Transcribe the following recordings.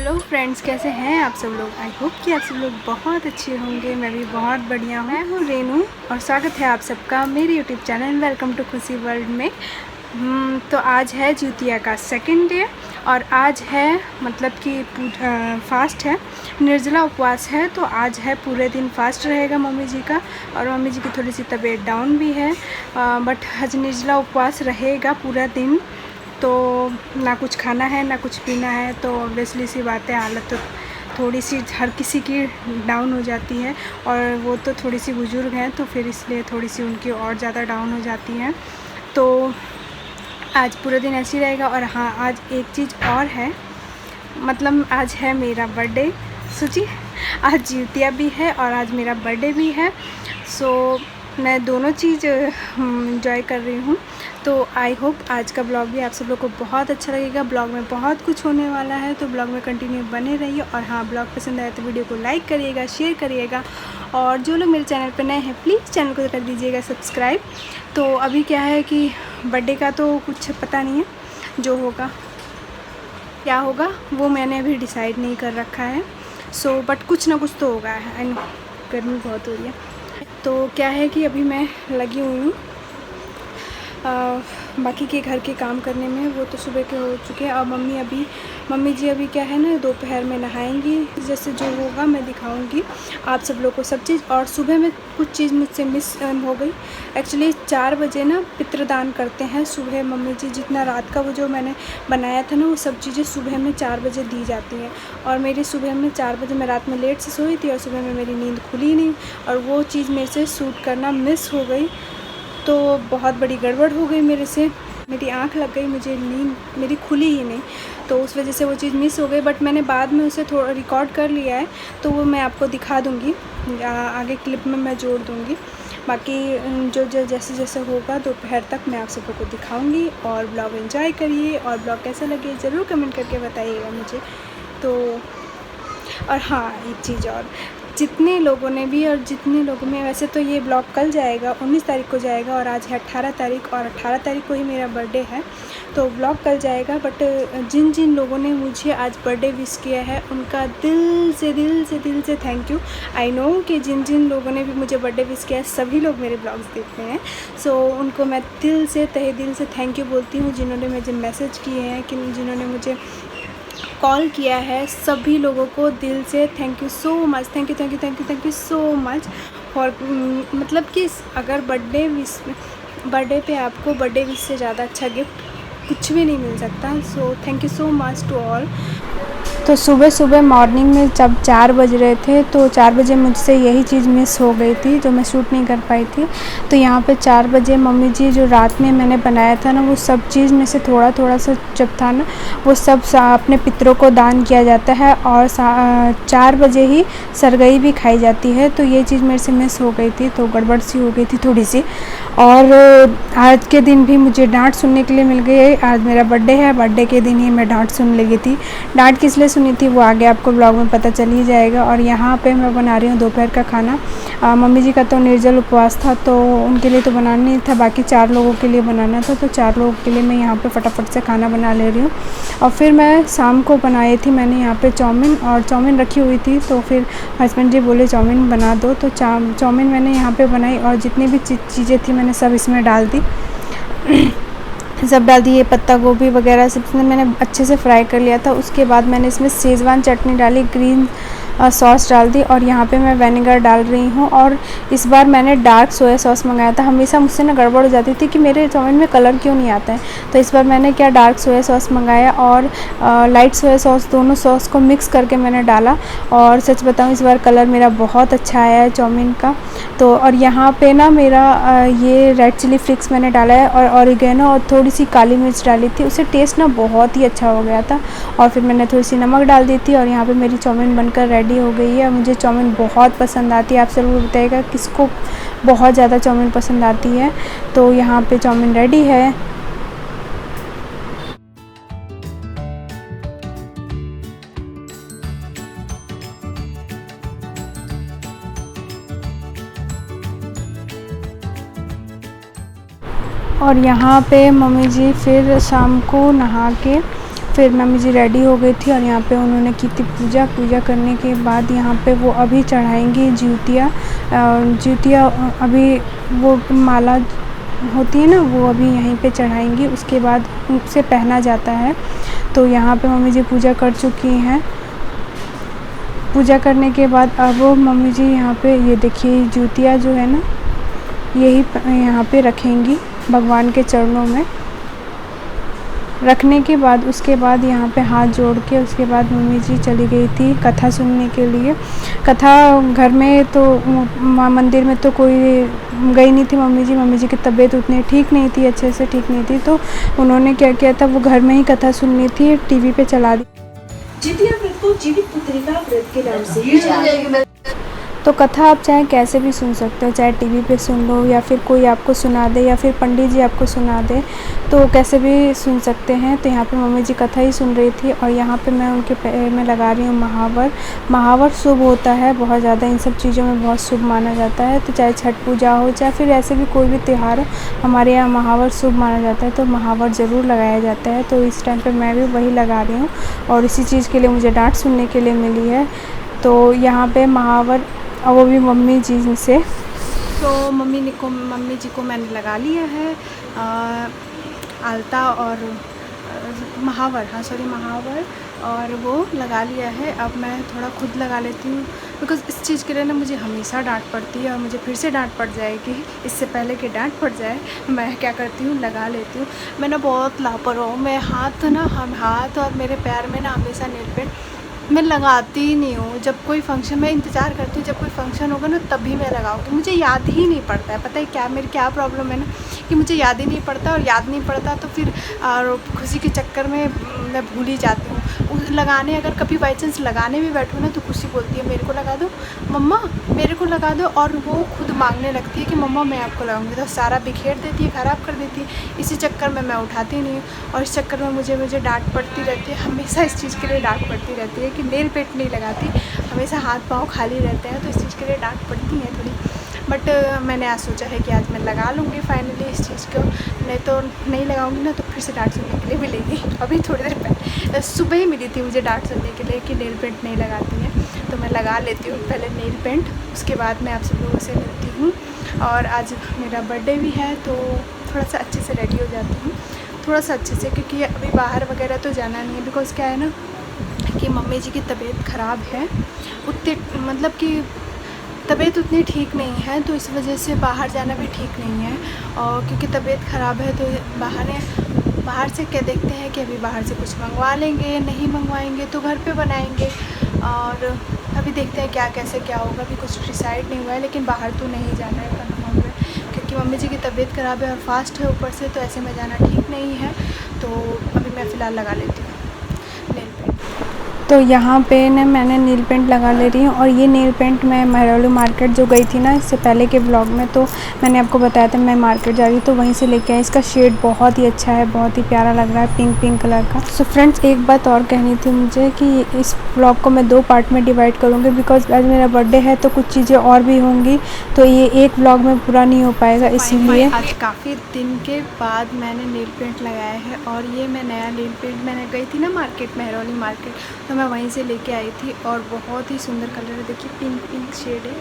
Hello friends, कैसे हैं आप सब लोग। आई होप कि आप सब लोग बहुत अच्छे होंगे। मैं भी बहुत बढ़िया हूँ। मैं हूँ रेनू और स्वागत है आप सबका मेरे यूट्यूब चैनल वेलकम टू खुशी वर्ल्ड में। तो आज है ज्योतिया का सेकंड डे और आज है मतलब कि फास्ट है, निर्जला उपवास है। तो आज है पूरे दिन फास्ट रहेगा मम्मी जी का। और मम्मी जी की थोड़ी सी तबीयत डाउन भी है, बट आज निर्जला उपवास रहेगा पूरा दिन। तो ना कुछ खाना है ना कुछ पीना है, तो ऑब्वियसली सी बात है, हालत तो थोड़ी सी हर किसी की डाउन हो जाती है। और वो तो थोड़ी सी बुज़ुर्ग हैं तो फिर इसलिए थोड़ी सी उनकी और ज़्यादा डाउन हो जाती हैं। तो आज पूरा दिन ऐसे ही रहेगा। और हाँ, आज एक चीज़ और है, मतलब आज है मेरा बर्थडे। सोचिए, आज ज्योतिया भी है और आज मेरा बर्थडे भी है। सो मैं दोनों चीज़ एंजॉय कर रही हूँ। तो आई होप आज का ब्लॉग भी आप सब लोग को बहुत अच्छा लगेगा। ब्लॉग में बहुत कुछ होने वाला है, तो ब्लॉग में कंटिन्यू बने रहिए। और हाँ, ब्लॉग पसंद आए तो वीडियो को लाइक करिएगा, शेयर करिएगा। और जो लोग मेरे चैनल पर नए हैं प्लीज़ चैनल को कर दीजिएगा सब्सक्राइब। तो अभी क्या है कि बर्थडे का तो कुछ पता नहीं है, जो होगा क्या होगा वो मैंने अभी डिसाइड नहीं कर रखा है। सो बट कुछ ना कुछ तो होगा। आई नो गर्मी बहुत हो रही है। तो क्या है कि अभी मैं लगी हुई हूँ बाकी के घर के काम करने में। वो तो सुबह के हो चुके हैं। और मम्मी जी अभी क्या है ना, दोपहर में नहाएंगी। जैसे जो होगा मैं दिखाऊंगी आप सब लोग को सब चीज़। और सुबह में कुछ चीज़ मुझसे मिस हो गई। एक्चुअली 4 बजे ना पितृदान करते हैं सुबह मम्मी जी। जितना रात का वो जो मैंने बनाया था ना, वो सब चीज़ें सुबह में 4 बजे दी जाती हैं। और मेरी सुबह में 4 बजे, मैं रात में लेट से सोई थी और सुबह में मेरी नींद खुली नहीं, और वो चीज़ मेरे से शूट करना मिस हो गई। तो बहुत बड़ी गड़बड़ हो गई मेरे से। मेरी आँख लग गई, मुझे नींद मेरी खुली ही नहीं, तो उस वजह से वो चीज़ मिस हो गई। बट मैंने बाद में उसे थोड़ा रिकॉर्ड कर लिया है, तो वो मैं आपको दिखा दूँगी, आगे क्लिप में मैं जोड़ दूँगी। बाकी जो जैसे जैसे होगा दोपहर तक मैं आप सबको को दिखाऊँगी। और ब्लॉग एंजॉय करिए, और ब्लॉग कैसा लगे ज़रूर कमेंट करके बताइएगा मुझे। तो और हाँ, एक चीज़ और, जितने लोगों में, वैसे तो ये ब्लॉग कल जाएगा, 19 तारीख को जाएगा, और आज है 18 तारीख, और 18 तारीख को ही मेरा बर्थडे है, तो ब्लॉग कल जाएगा। बट जिन जिन लोगों ने मुझे आज बर्थडे विश किया है, उनका दिल से थैंक यू। आई नो कि जिन जिन लोगों ने भी मुझे बर्थडे विश किया है, सभी लोग मेरे ब्लॉग्स देखते हैं। सो उनको मैं दिल से, तहे दिल से थैंक यू बोलती हूँ। जिन्होंने मुझे मैसेज किए हैं, कि जिन्होंने मुझे कॉल किया है, सभी लोगों को दिल से thank you so much. Thank you so much for, मतलब कि अगर बर्थडे पे आपको बर्थडे विश से ज़्यादा अच्छा गिफ्ट कुछ भी नहीं मिल सकता। So thank you so much to all. तो सुबह मॉर्निंग में जब 4 बज रहे थे, तो 4 बजे मुझसे यही चीज़ मिस हो गई थी, जो मैं शूट नहीं कर पाई थी। तो यहाँ पे 4 बजे मम्मी जी जो रात में मैंने बनाया था ना, वो सब चीज़ में से थोड़ा सा जब था ना, वो सब अपने पितरों को दान किया जाता है। और 4 बजे ही सरगई भी खाई जाती है। तो ये चीज़ मेरे से मिस हो गई थी, तो गड़बड़ सी हो गई थी थोड़ी सी। और आज के दिन भी मुझे डांट सुनने के लिए मिल गई है। आज मेरा बर्थडे है, बर्थडे के दिन ही मैं डांट सुन लगी थी। डांट किस लिए सुनी थी वो आगे आपको ब्लॉग में पता चल ही जाएगा। और यहाँ पे मैं बना रही हूँ दोपहर का खाना। मम्मी जी का तो निर्जल उपवास था, तो उनके लिए तो बनाना नहीं था, बाकी 4 लोगों के लिए बनाना था। तो 4 लोगों के लिए मैं यहाँ पे फटाफट से खाना बना ले रही हूँ। और फिर मैं शाम को बनाई थी मैंने यहाँ पे चाउमीन रखी हुई थी। तो फिर हस्बैंड जी बोले चाउमीन बना दो, तो चाउमीन मैंने यहाँ पे बनाई। और जितनी भी चीज़ें थी मैंने सब इसमें डाल दी सब डाल दी। ये पत्ता गोभी वगैरह सब मैंने अच्छे से फ्राई कर लिया था। उसके बाद मैंने इसमें शेज़वान चटनी डाली, ग्रीन सॉस डाल दी, और यहाँ पे मैं विनेगर डाल रही हूँ। और इस बार मैंने डार्क सोया सॉस मंगाया था। हमेशा मुझसे ना गड़बड़ हो जाती थी कि मेरे चाउमीन में कलर क्यों नहीं आता है। तो इस बार मैंने क्या डार्क सोया सॉस मंगाया और लाइट सोया सॉस, दोनों सॉस को मिक्स करके मैंने डाला। और सच बताऊँ, इस बार कलर मेरा बहुत अच्छा आया है चाउमीन का। तो और यहाँ पे ना मेरा ये रेड चिली फ्लिक्स मैंने डाला है, और ऑरिगेनो और थोड़ी सी काली मिर्च डाली थी। उससे टेस्ट ना बहुत ही अच्छा हो गया था। और फिर मैंने थोड़ी सी नमक डाल दी थी। और यहाँ पे मेरी चाउमीन बनकर रेडी हो गई है। मुझे चाउमीन बहुत पसंद आती है। आप सब बताइएगा किसको बहुत ज़्यादा चाउमीन पसंद आती है। तो यहाँ पे चाउमीन रेडी है। और यहाँ पे मम्मी जी फिर शाम को नहा के फिर मम्मी जी रेडी हो गई थी और यहाँ पे उन्होंने की थी पूजा। पूजा करने के बाद यहाँ पे वो अभी चढ़ाएंगी ज्यूतिया। ज्यूतिया अभी वो माला होती है ना, वो अभी यहीं पे चढ़ाएंगी, उसके बाद उसे पहना जाता है। तो यहाँ पे मम्मी जी पूजा कर चुकी हैं। पूजा करने के बाद अब मम्मी जी यहाँ पे ये देखिए ज्यूतिया जो है ना, यही यहाँ पे रखेंगी भगवान के चरणों में। रखने के बाद उसके बाद यहाँ पे हाथ जोड़ के उसके बाद मम्मी जी चली गई थी कथा सुनने के लिए। कथा घर में तो मंदिर में तो कोई गई नहीं थी मम्मी जी की तबीयत उतनी ठीक नहीं थी, अच्छे से ठीक नहीं थी, तो उन्होंने क्या किया था, वो घर में ही कथा सुननी थी, टीवी पे चला दी। जितिया व्रत को जीवित पुत्रिका व्रत के नाम से भी जाना। तो कथा आप चाहे कैसे भी सुन सकते हो, चाहे टीवी पे सुन लो या फिर कोई आपको सुना दे या फिर पंडित जी आपको सुना दे, तो कैसे भी सुन सकते हैं। तो यहाँ पे मम्मी जी कथा ही सुन रही थी और यहाँ पे मैं उनके पैर में लगा रही हूँ महावर। महावर शुभ होता है बहुत ज़्यादा, इन सब चीज़ों में बहुत शुभ माना जाता है। तो चाहे छठ पूजा हो चाहे फिर ऐसे भी कोई भी त्यौहार हो, हमारे यहाँ महावर शुभ माना जाता है, तो महावर ज़रूर लगाया जाता है। तो इस टाइम पर मैं भी वही लगा रही हूँ और इसी चीज़ के लिए मुझे डाँट सुनने के लिए मिली है। तो यहाँ पर महावर, और वो भी मम्मी जी से। तो मम्मी जी को मैंने लगा लिया है आलता और महावर, हाँ सॉरी महावर, और वो लगा लिया है। अब मैं थोड़ा खुद लगा लेती हूँ बिकॉज़ इस चीज़ के लिए ना मुझे हमेशा डांट पड़ती है और मुझे फिर से डांट पड़ जाएगी। इससे पहले कि डांट पड़ जाए मैं क्या करती हूँ, लगा लेती हूँ। मैं ना बहुत लापरवाह हूँ, मैं हाथ और मेरे पैर में ना हमेशा नेल पेंट मैं लगाती ही नहीं हूँ। जब कोई फंक्शन, मैं इंतज़ार करती हूँ जब कोई फंक्शन होगा ना तभी मैं लगाऊँगी, मुझे याद ही नहीं पड़ता है। पता है क्या मेरी क्या प्रॉब्लम है ना, कि मुझे याद ही नहीं पड़ता, और याद नहीं पड़ता तो फिर खुशी के चक्कर में मैं भूल ही जाती हूँ लगाने। अगर कभी बाई चांस लगाने भी बैठूँ ना तो खुशी बोलती है मेरे को लगा दो मम्मा, मेरे को लगा दो, और वो खुद मांगने लगती है कि मम्मा मैं आपको लगाऊंगी, तो सारा बिखेर देती है, ख़राब कर देती है। इसी चक्कर में मैं उठाती नहीं हूँ और इस चक्कर में मुझे डांट पड़ती रहती है, हमेशा इस चीज़ के लिए डांट पड़ती रहती है कि नेल पेंट नहीं लगाती, हमेशा हाथ पाँव खाली रहते हैं, तो इस चीज़ के लिए डांट पड़ती है थोड़ी। बट मैंने आज सोचा है कि आज मैं लगा लूँगी फाइनली इस चीज़ को, नहीं तो नहीं लगाऊंगी ना तो फिर से डांट सुनने के लिए मिलेगी। अभी थोड़ी देर पहले सुबह ही मिली थी मुझे डांट सुनने के लिए कि नेल पेंट नहीं लगाती है, तो मैं लगा लेती हूँ पहले नेल पेंट, उसके बाद मैं आप सब लोगों से मिलती हूँ। और आज मेरा बर्थडे भी है तो थोड़ा सा अच्छे से रेडी हो जाती हूँ, थोड़ा सा अच्छे से, क्योंकि अभी बाहर वगैरह तो जाना नहीं है। बिकॉज़ क्या है ना कि मम्मी जी की तबीयत ख़राब है, उतने मतलब कि तबीयत उतनी ठीक नहीं है, तो इस वजह से बाहर जाना भी ठीक नहीं है। और क्योंकि तबीयत ख़राब है तो बाहर से क्या देखते हैं कि अभी बाहर से कुछ मंगवा लेंगे, नहीं मंगवाएंगे तो घर पे बनाएंगे। और अभी देखते हैं क्या कैसे क्या होगा, अभी कुछ डिसाइड नहीं हुआ है, लेकिन बाहर तो नहीं जाना है कन्फर्म है, क्योंकि मम्मी जी की तबीयत ख़राब है और फास्ट है ऊपर से, तो ऐसे में जाना ठीक नहीं है। तो अभी मैं फ़िलहाल लगा लेती हूँ नेल पेंट। तो यहाँ पे ना मैंने नील पेंट लगा ले रही हूँ, और ये नील पेंट मैं महरौली मार्केट जो गई थी ना इससे पहले के ब्लॉग में, तो मैंने आपको बताया था मैं मार्केट जा रही हूँ तो वहीं से लेके आई। इसका शेड बहुत ही अच्छा है, बहुत ही प्यारा लग रहा है, पिंक कलर का। सो फ्रेंड्स एक बात और कहनी थी मुझे कि इस ब्लॉग को मैं 2 पार्ट में डिवाइड करूँगी, बिकॉज आज मेरा बर्थडे है तो कुछ चीज़ें और भी होंगी, तो ये एक ब्लॉग में पूरा नहीं हो पाएगा, इसीलिए। आज काफ़ी दिन के बाद मैंने नील पेंट लगाया है, और ये मैं नया नील पेंट मैंने गई थी ना मार्केट, महरौली मार्केट, तो मैं वहीं से लेके आई थी, और बहुत ही सुंदर कलर है, देखिए पिंक शेड है।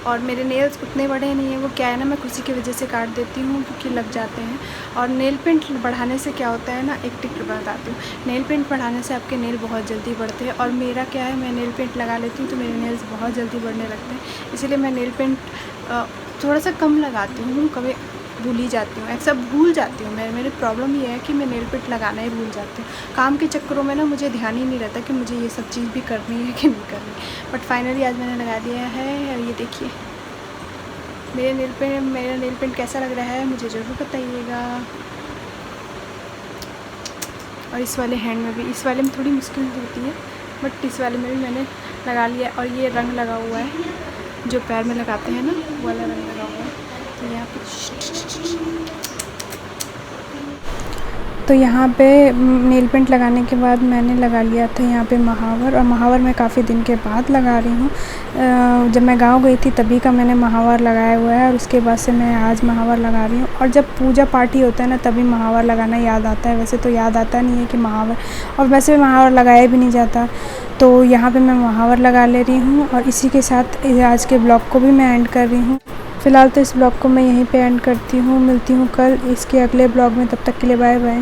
और मेरे नेल्स उतने बड़े नहीं हैं, वो क्या है ना मैं खुशी की वजह से काट देती हूँ क्योंकि लग जाते हैं। और नेल पेंट बढ़ाने से क्या होता है ना, एक टिप बताती हूँ, नेल पेंट बढ़ाने से आपके नेल बहुत जल्दी बढ़ते हैं। और मेरा क्या है, मैं नेल पेंट लगा लेती हूँ तो मेरे नेल्स बहुत जल्दी बढ़ने लगते हैं, इसीलिए मैं नेल पेंट थोड़ा सा कम लगाती हूँ, कभी भूल ही जाती हूँ, ऐसा भूल जाती हूँ। मेरी प्रॉब्लम ये है कि मैं नेल पेंट लगाना ही भूल जाती हूँ, काम के चक्करों में ना मुझे ध्यान ही नहीं रहता कि मुझे ये सब चीज़ भी करनी है कि नहीं करनी। बट फाइनली आज मैंने लगा दिया है, और ये देखिए मेरा नेल पेंट कैसा लग रहा है मुझे ज़रूर बताइएगा। और इस वाले हैंड में भी, इस वाले में थोड़ी मुश्किल होती है, बट इस वाले में भी मैंने लगा लिया। और ये रंग लगा हुआ है जो पैर में लगाते हैं ना, वो वाला रंग लगा हुआ है। तो यहाँ पे तो यहाँ पे नेल पेंट लगाने के बाद मैंने लगा लिया था यहाँ पे महावर, और महावर मैं काफ़ी दिन के बाद लगा रही हूँ। जब मैं गांव गई थी तभी का मैंने महावर लगाया हुआ है, और उसके बाद से मैं आज महावर लगा रही हूँ। और जब पूजा पाठी होता है ना तभी महावर लगाना याद आता है, वैसे तो याद आता नहीं है कि महावर, और वैसे महावर लगाया भी नहीं जाता। तो यहाँ पे मैं महावर लगा ले रही हूँ, और इसी के साथ आज के ब्लॉग को भी मैं एंड कर रही हूँ। फ़िलहाल तो इस ब्लॉग को मैं यहीं पे एंड करती हूँ। मिलती हूँ कल इसके अगले ब्लॉग में, तब तक के लिए बाय बाय।